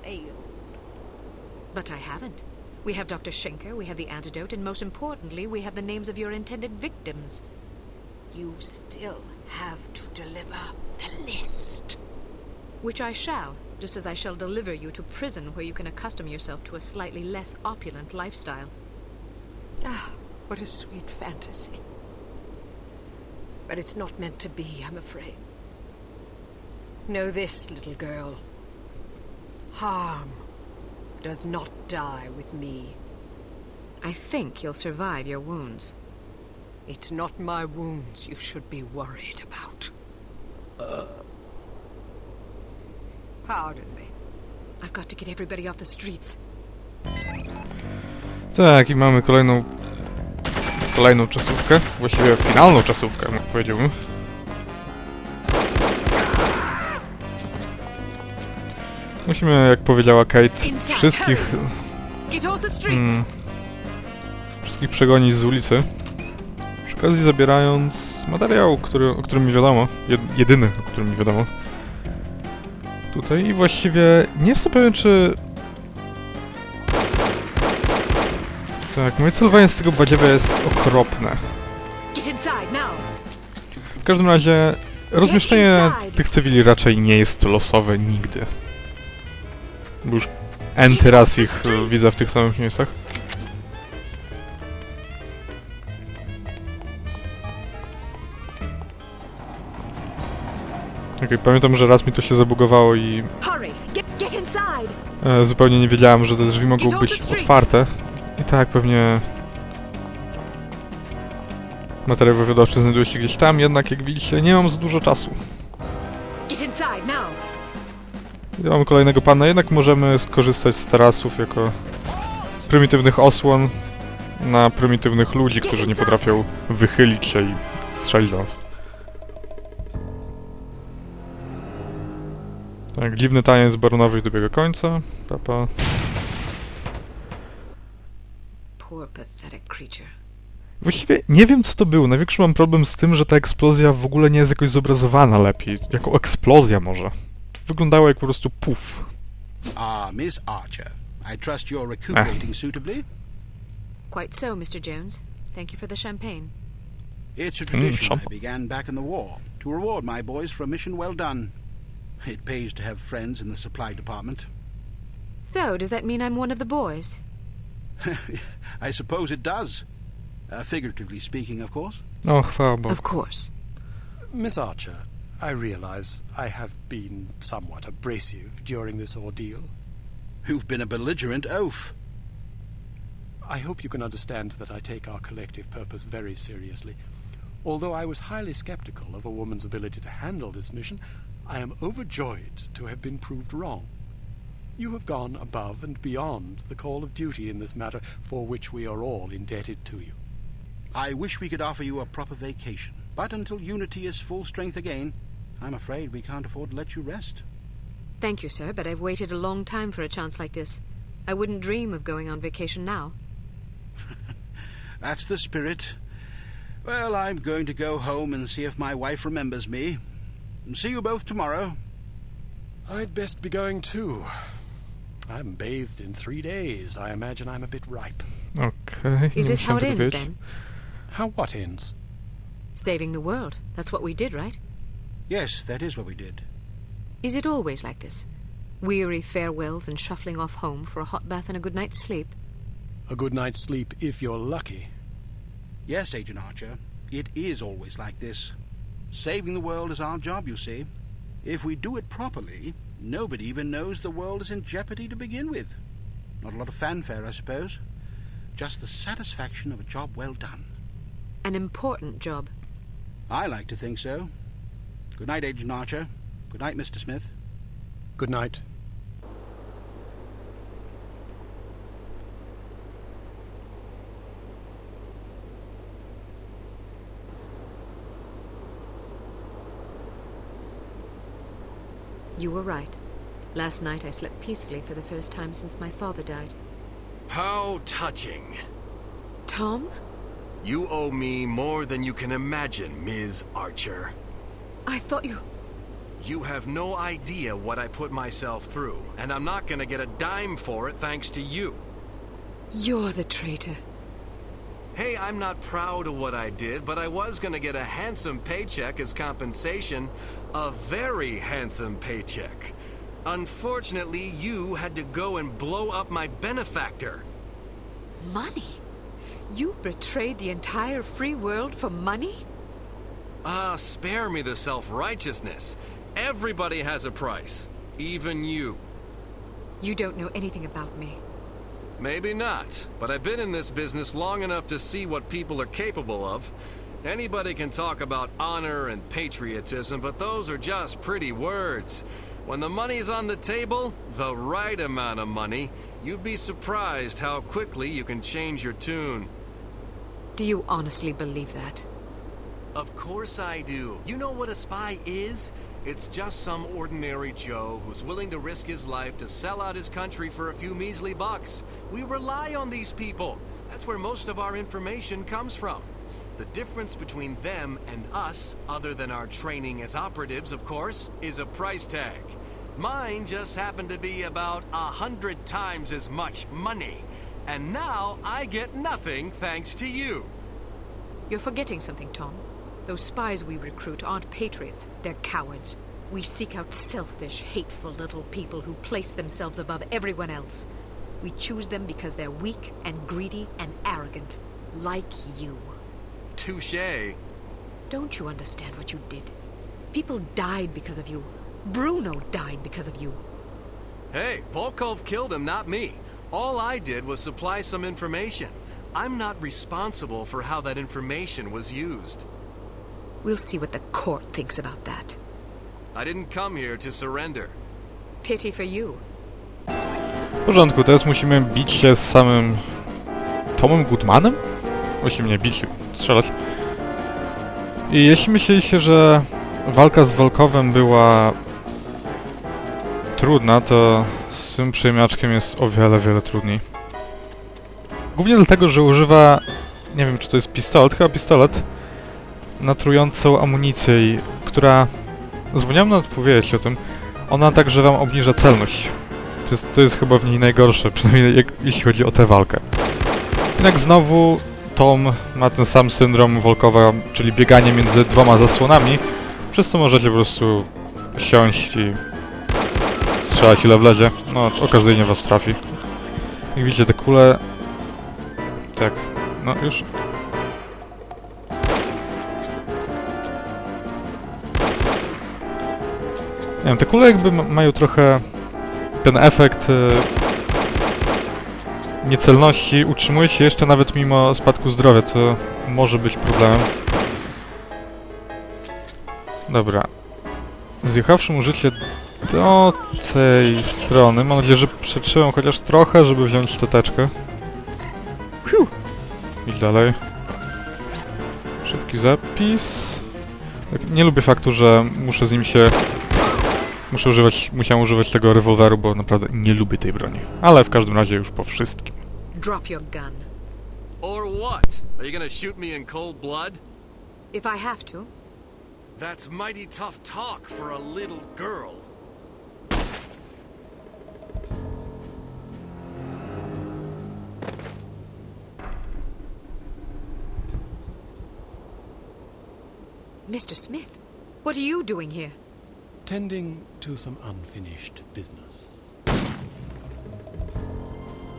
failed. But I haven't. We have Dr. Schenker, we have the antidote, and most importantly, we have the names of your intended victims. You still have to deliver the list. Which I shall, just as I shall deliver you to prison where you can accustom yourself to a slightly less opulent lifestyle. Ah, what a sweet fantasy. But it's not meant to be, I'm afraid. Know this, little girl. Harm does not die with me. I think you'll survive your wounds. It's not my wounds you should be worried about. Pardon me. I've got to get everybody off the streets. Tak, i mamy kolejną czasówkę. Właściwie finalną czasówkę, powiedziałbym. Musimy, jak powiedziała Cate, wszystkich przegonić z ulicy. Przy okazji zabierając materiał, o którym mi wiadomo. Jedyny, o którym mi wiadomo. Tutaj i właściwie nie jestem pewien, czy... Tak, moje celowanie z tego badziewia jest okropne. W każdym razie rozmieszczenie tych cywili raczej nie jest losowe nigdy. Bo już enty raz ich widzę w tych samych miejscach. Okej, pamiętam, że raz mi to się zabugowało i... zupełnie nie wiedziałem, że te drzwi mogą być otwarte. I tak, pewnie... materiał wywiadowczy znajduje się gdzieś tam, jednak jak widzicie, nie mam za dużo czasu. I mamy kolejnego pana, jednak możemy skorzystać z tarasów jako prymitywnych osłon na prymitywnych ludzi, którzy nie potrafią wychylić się i strzelić do nas. Tak, dziwny taniec baronowy dobiega końca. Papa. Właściwie nie wiem, co to było. Największy mam problem z tym, że ta eksplozja w ogóle nie jest jakoś zobrazowana lepiej. Jako eksplozja może. To wyglądało jak po prostu puf. Miss Archer. I trust you're recuperating suitably? Quite so, Mr. Jones. Thank you for the champagne. It's a tradition I began back in the war, to reward my boys for a mission well done. It pays to have friends in the supply department. So, does that mean I'm one of the boys? I suppose it does. Figuratively speaking, of course. Oh, chwała Bogu. Of course. Miss Archer, I realize I have been somewhat abrasive during this ordeal. You've been a belligerent oaf. I hope you can understand that I take our collective purpose very seriously. Although I was highly skeptical of a woman's ability to handle this mission, I am overjoyed to have been proved wrong. You have gone above and beyond the call of duty in this matter, for which we are all indebted to you. I wish we could offer you a proper vacation, but until Unity is full strength again, I'm afraid we can't afford to let you rest. Thank you, sir, but I've waited a long time for a chance like this. I wouldn't dream of going on vacation now. That's the spirit. Well, I'm going to go home and see if my wife remembers me. See you both tomorrow. I'd best be going too. I haven't bathed in 3 days. I imagine I'm a bit ripe. Okay. Is this how it ends, then? How what ends? Saving the world. That's what we did, right? Yes, that is what we did. Is it always like this? Weary farewells and shuffling off home for a hot bath and a good night's sleep? A good night's sleep if you're lucky. Yes, Agent Archer. It is always like this. Saving the world is our job, you see. If we do it properly, nobody even knows the world is in jeopardy to begin with. Not a lot of fanfare, I suppose. Just the satisfaction of a job well done. An important job. I like to think so. Good night, Agent Archer. Good night, Mr. Smith. Good night. You were right. Last night I slept peacefully for the first time since my father died. How touching. Tom? You owe me more than you can imagine, Ms. Archer. I thought you... You have no idea what I put myself through, and I'm not gonna get a dime for it thanks to you. You're the traitor. Hey, I'm not proud of what I did, but I was gonna get a handsome paycheck as compensation. A very handsome paycheck. Unfortunately, you had to go and blow up my benefactor. Money? You betrayed the entire free world for money? Ah, spare me the self-righteousness. Everybody has a price. Even you. You don't know anything about me. Maybe not, but I've been in this business long enough to see what people are capable of. Anybody can talk about honor and patriotism, but those are just pretty words. When the money's on the table, the right amount of money, you'd be surprised how quickly you can change your tune. Do you honestly believe that? Of course I do. You know what a spy is? It's just some ordinary Joe who's willing to risk his life to sell out his country for a few measly bucks. We rely on these people. That's where most of our information comes from. The difference between them and us, other than our training as operatives, of course, is a price tag. Mine just happened to be about 100 times as much money. And now I get nothing thanks to you. You're forgetting something, Tom. Those spies we recruit aren't patriots, they're cowards. We seek out selfish, hateful little people who place themselves above everyone else. We choose them because they're weak and greedy and arrogant, like you. Touché. Don't you understand what you did? People died because of you. Bruno died because of you. Hey, Volkov killed him, not me. All I did was supply some information. I'm not responsible for how that information was used. We'll see what the court thinks about that. I didn't come here to surrender. Pity for you. W porządku, teraz musimy bić się z samym Tomem Goodmanem? Właściwie nie bić się, strzelać. I jeśli myśleliście, że walka z Volkovem była trudna, to z tym przyjemniaczkiem jest o wiele, wiele trudniej. Głównie dlatego, że używa, nie wiem czy to jest pistolet, chyba pistolet, na trującą amunicję, która, zapomniałem nawet powiedzieć o tym, ona także wam obniża celność. To jest chyba w niej najgorsze, przynajmniej jeśli chodzi o tę walkę. Jednak znowu Tom ma ten sam syndrom Volkowa, czyli bieganie między dwoma zasłonami, przez co możecie po prostu siąść i strzelać ile wlezie. No, okazyjnie was trafi. Jak widzicie, te kule... Tak, no już... Nie wiem, te kule jakby mają trochę ten efekt niecelności, utrzymuje się jeszcze nawet mimo spadku zdrowia, co może być problemem. Dobra. Zjechawszy mu życie do tej strony, mam nadzieję, że przetrzymam chociaż trochę, żeby wziąć tę teczkę. Idź dalej. Szybki zapis. Nie lubię faktu, że muszę z nim się... Musiałem używać tego rewolweru, bo naprawdę nie lubię tej broni. Ale w każdym razie już po wszystkim. Drop your gun. Or what? Are you gonna shoot me in cold blood? If I have to. That's mighty tough talk for a little girl. Mr. Smith, what are you doing here? Tending to some unfinished business.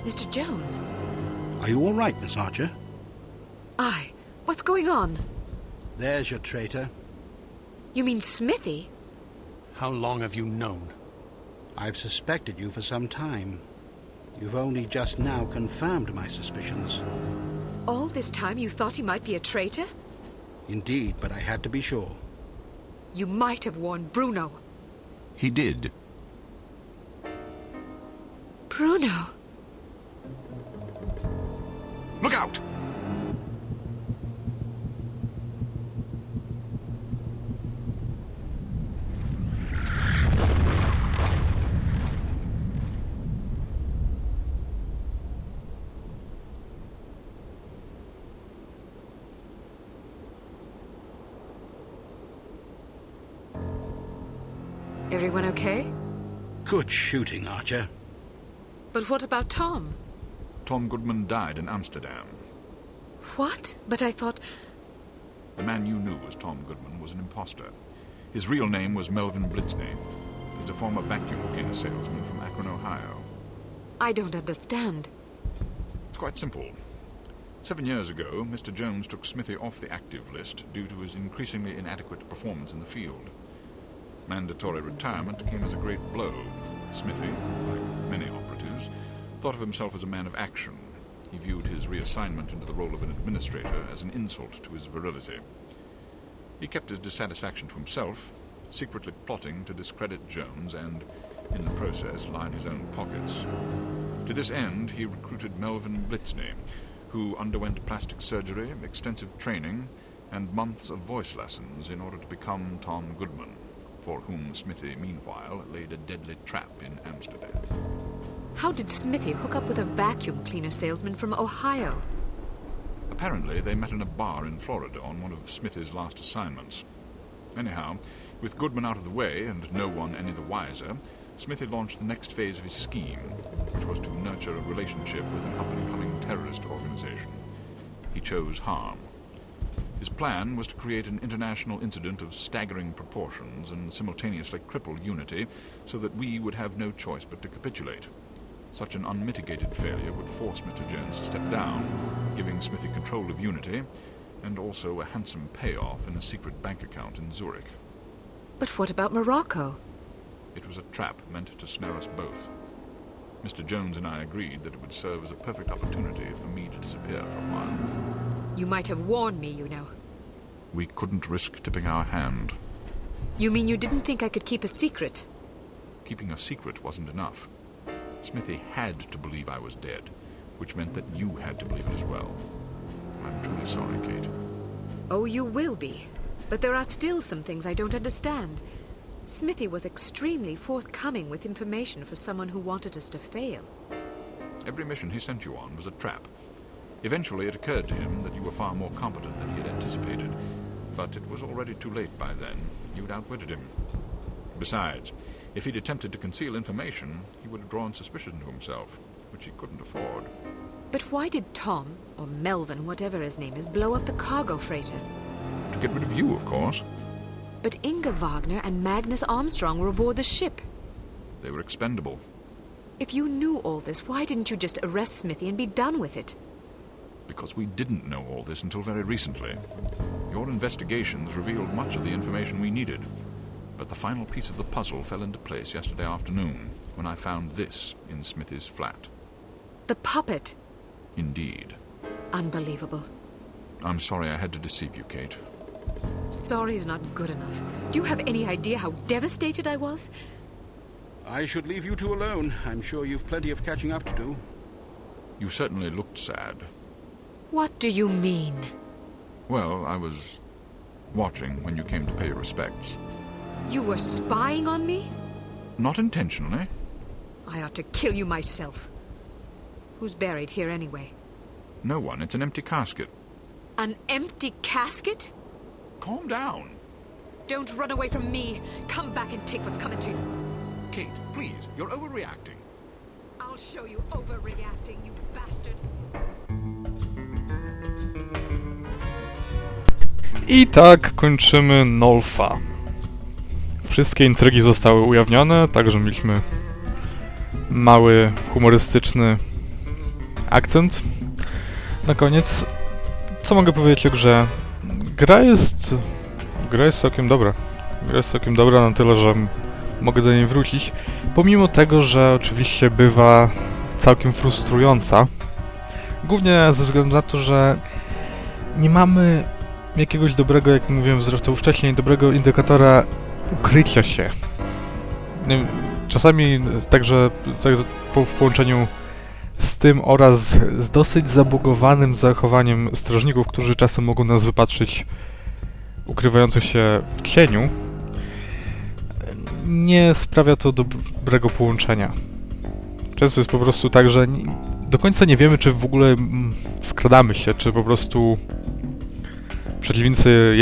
Mr. Jones? Are you all right, Miss Archer? Aye. What's going on? There's your traitor. You mean Smithy? How long have you known? I've suspected you for some time. You've only just now confirmed my suspicions. All this time you thought he might be a traitor? Indeed, but I had to be sure. You might have warned Bruno. He did. Bruno. Look out! Everyone okay? Good shooting, Archer. But what about Tom? Tom Goodman died in Amsterdam. What? But I thought... The man you knew as Tom Goodman was an imposter. His real name was Melvin Blitzney. He's a former vacuum cleaner salesman from Akron, Ohio. I don't understand. It's quite simple. 7 years ago, Mr. Jones took Smithy off the active list due to his increasingly inadequate performance in the field. Mandatory retirement came as a great blow. Smithy, like many operatives, thought of himself as a man of action. He viewed his reassignment into the role of an administrator as an insult to his virility. He kept his dissatisfaction to himself, secretly plotting to discredit Jones and, in the process, line his own pockets. To this end, he recruited Melvin Blitzney, who underwent plastic surgery, extensive training, and months of voice lessons in order to become Tom Goodman, for whom Smithy, meanwhile, laid a deadly trap in Amsterdam. How did Smithy hook up with a vacuum cleaner salesman from Ohio? Apparently, they met in a bar in Florida on one of Smithy's last assignments. Anyhow, with Goodman out of the way and no one any the wiser, Smithy launched the next phase of his scheme, which was to nurture a relationship with an up-and-coming terrorist organization. He chose harm. His plan was to create an international incident of staggering proportions and simultaneously cripple Unity so that we would have no choice but to capitulate. Such an unmitigated failure would force Mr. Jones to step down, giving Smithy control of Unity, and also a handsome payoff in a secret bank account in Zurich. But what about Morocco? It was a trap meant to snare us both. Mr. Jones and I agreed that it would serve as a perfect opportunity for me to disappear for a while. You might have warned me, you know. We couldn't risk tipping our hand. You mean you didn't think I could keep a secret? Keeping a secret wasn't enough. Smithy had to believe I was dead, which meant that you had to believe it as well. I'm truly sorry, Cate. Oh, you will be. But there are still some things I don't understand. Smithy was extremely forthcoming with information for someone who wanted us to fail. Every mission he sent you on was a trap. Eventually it occurred to him that you were far more competent than he had anticipated, but it was already too late by then. You'd outwitted him. Besides, if he'd attempted to conceal information, he would have drawn suspicion to himself, which he couldn't afford. But why did Tom, or Melvin, whatever his name is, blow up the cargo freighter? To get rid of you, of course. But Inga Wagner and Magnus Armstrong were aboard the ship. They were expendable. If you knew all this, why didn't you just arrest Smithy and be done with it? Because we didn't know all this until very recently. Your investigations revealed much of the information we needed. But the final piece of the puzzle fell into place yesterday afternoon, when I found this in Smithy's flat. The puppet? Indeed. Unbelievable. I'm sorry I had to deceive you, Cate. Sorry's not good enough. Do you have any idea how devastated I was? I should leave you two alone. I'm sure you've plenty of catching up to do. You certainly looked sad. What do you mean? Well, I was watching when you came to pay your respects. You were spying on me? Not intentionally. I ought to kill you myself. Who's buried here anyway? No one. It's an empty casket. An empty casket? Calm down. Don't run away from me. Come back and take what's coming to you. Cate, please. You're overreacting. I'll show you overreacting, you bastard. I tak kończymy NOLFa. Wszystkie intrygi zostały ujawnione, także mieliśmy mały, humorystyczny akcent na koniec. Co mogę powiedzieć o grze? Gra jest całkiem dobra. Gra jest całkiem dobra na tyle, że mogę do niej wrócić. Pomimo tego, że oczywiście bywa całkiem frustrująca. Głównie ze względu na to, że nie mamy jakiegoś dobrego, jak mówiłem zresztą wcześniej, dobrego indykatora ukrycia się. Czasami także w połączeniu z tym oraz z dosyć zabugowanym zachowaniem strażników, którzy czasem mogą nas wypatrzyć ukrywających się w cieniu, nie sprawia to dobrego połączenia. Często jest po prostu tak, że do końca nie wiemy, czy w ogóle skradamy się, czy po prostu przeciwnicy